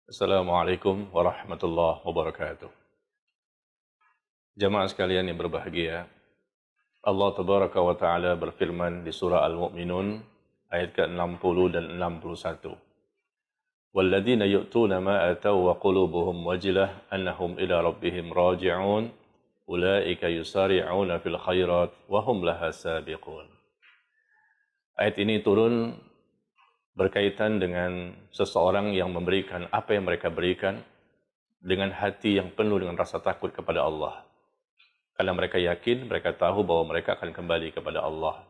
Assalamualaikum warahmatullahi wabarakatuh. Jamaah sekalian yang berbahagia, Allah Tabaraka wa Ta'ala berfirman di surah Al-Mu'minun ayat ke-60 dan 61. وَالَّذِينَ يُؤْتُونَ مَا آتَوْا وَقُلُوبُهُمْ وَجِلَةٌ أَنَّهُمْ إِلَى رَبِّهِمْ رَاجِعُونَ أُولَئِكَ يُسَارِعُونَ فِي الْخَيْرَاتِ وَهُمْ لَهَا سَابِقُونَ. Ayat ini turun berkaitan dengan seseorang yang memberikan apa yang mereka berikan dengan hati yang penuh dengan rasa takut kepada Allah. Karena mereka yakin, mereka tahu bahwa mereka akan kembali kepada Allah.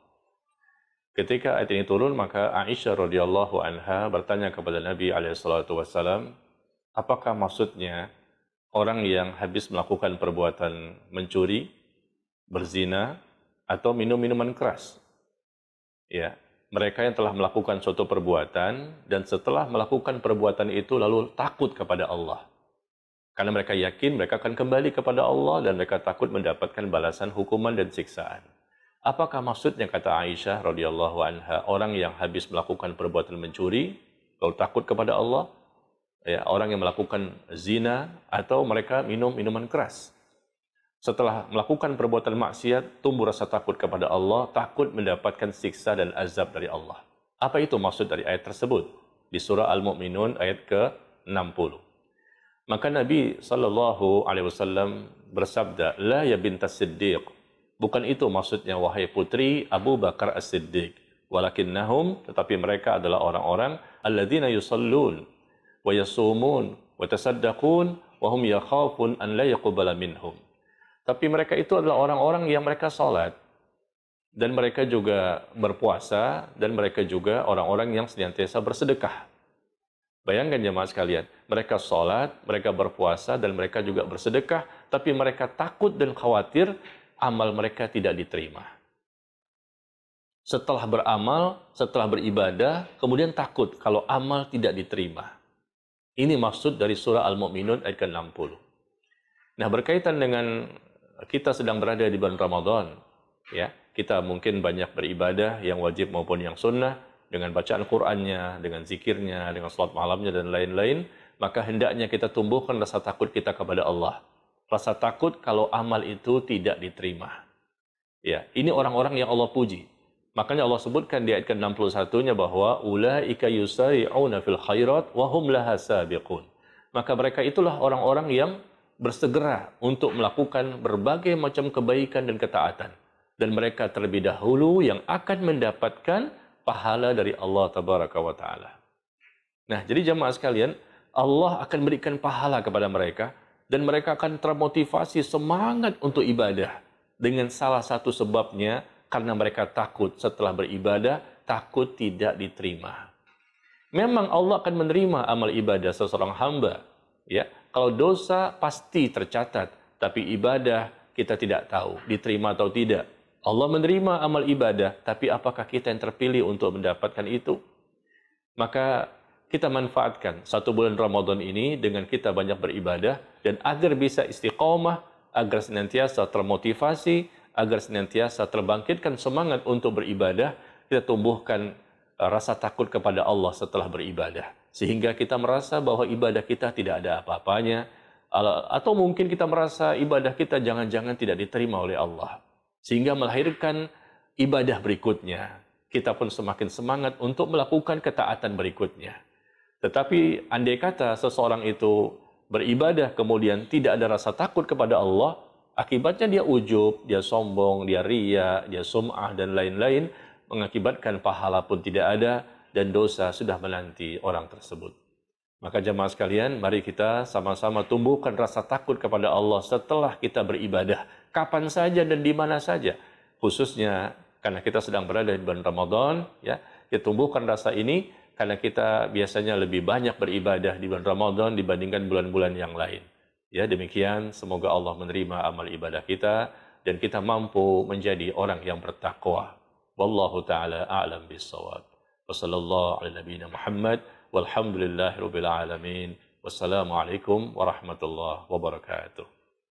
Ketika ayat ini turun, maka Aisyah radhiyallahu anha bertanya kepada Nabi SAW, apakah maksudnya orang yang habis melakukan perbuatan mencuri, berzina, atau minum minuman keras? Ya, mereka yang telah melakukan suatu perbuatan dan setelah melakukan perbuatan itu lalu takut kepada Allah. Karena mereka yakin mereka akan kembali kepada Allah dan mereka takut mendapatkan balasan hukuman dan siksaan. Apakah maksudnya, kata Aisyah radhiyallahu anha, orang yang habis melakukan perbuatan mencuri lalu takut kepada Allah, ya, orang yang melakukan zina atau mereka minum minuman keras. Setelah melakukan perbuatan maksiat, tumbuh rasa takut kepada Allah, takut mendapatkan siksa dan azab dari Allah. Apa itu maksud dari ayat tersebut? Di surah Al-Mu'minun ayat ke-60. Maka Nabi SAW bersabda, La ya bintas Siddiq. Bukan itu maksudnya, wahai putri Abu Bakar As-Siddiq. Walakinnahum, tetapi mereka adalah orang-orang alladzina yusallun, wa yasumun, wa tasaddaqun, wa hum yakhafun an la yaqbala minhum. Tapi mereka itu adalah orang-orang yang mereka salat, dan mereka juga berpuasa, dan mereka juga orang-orang yang senantiasa bersedekah. Bayangkan jemaah sekalian, mereka salat, mereka berpuasa, dan mereka juga bersedekah, tapi mereka takut dan khawatir amal mereka tidak diterima. Setelah beramal, setelah beribadah, kemudian takut kalau amal tidak diterima. Ini maksud dari surah Al-Mu'minun ayat ke-60. Nah, berkaitan dengan kita sedang berada di bulan Ramadan, ya, kita mungkin banyak beribadah yang wajib maupun yang sunnah, dengan bacaan Qur'annya, dengan zikirnya, dengan salat malamnya dan lain-lain, maka hendaknya kita tumbuhkan rasa takut kita kepada Allah. Rasa takut kalau amal itu tidak diterima. Ya, ini orang-orang yang Allah puji. Makanya Allah sebutkan di ayat ke-61-nya bahwa ulaika yusari'una fil khairat wa hum laha sabiqun. Maka mereka itulah orang-orang yang bersegera untuk melakukan berbagai macam kebaikan dan ketaatan. Dan mereka terlebih dahulu yang akan mendapatkan pahala dari Allah Tabaraka wa Ta'ala. Nah, jadi jamaah sekalian, Allah akan berikan pahala kepada mereka, dan mereka akan termotivasi semangat untuk ibadah. Dengan salah satu sebabnya, karena mereka takut setelah beribadah, takut tidak diterima. Memang Allah akan menerima amal ibadah seseorang hamba, ya. Kalau dosa pasti tercatat, tapi ibadah kita tidak tahu diterima atau tidak. Allah menerima amal ibadah, tapi apakah kita yang terpilih untuk mendapatkan itu? Maka kita manfaatkan satu bulan Ramadan ini dengan kita banyak beribadah, dan agar bisa istiqomah, agar senantiasa termotivasi, agar senantiasa terbangkitkan semangat untuk beribadah, kita tumbuhkan rasa takut kepada Allah setelah beribadah. Sehingga kita merasa bahwa ibadah kita tidak ada apa-apanya, atau mungkin kita merasa ibadah kita jangan-jangan tidak diterima oleh Allah. Sehingga melahirkan ibadah berikutnya. Kita pun semakin semangat untuk melakukan ketaatan berikutnya. Tetapi andai kata seseorang itu beribadah kemudian tidak ada rasa takut kepada Allah, akibatnya dia ujub, dia sombong, dia riya, dia sum'ah, dan lain-lain, mengakibatkan pahala pun tidak ada, dan dosa sudah menanti orang tersebut. Maka jemaah sekalian, mari kita sama-sama tumbuhkan rasa takut kepada Allah setelah kita beribadah, kapan saja dan di mana saja. Khususnya karena kita sedang berada di bulan Ramadan, ya, kita tumbuhkan rasa ini karena kita biasanya lebih banyak beribadah di bulan Ramadan dibandingkan bulan-bulan yang lain. Ya, demikian, semoga Allah menerima amal ibadah kita dan kita mampu menjadi orang yang bertakwa. Wallahu ta'ala a'lam bis-shawab. Wassallallahu ala nabiyina Muhammad walhamdulillahi rabbil alamin. Wassalamualaikum warahmatullahi wabarakatuh.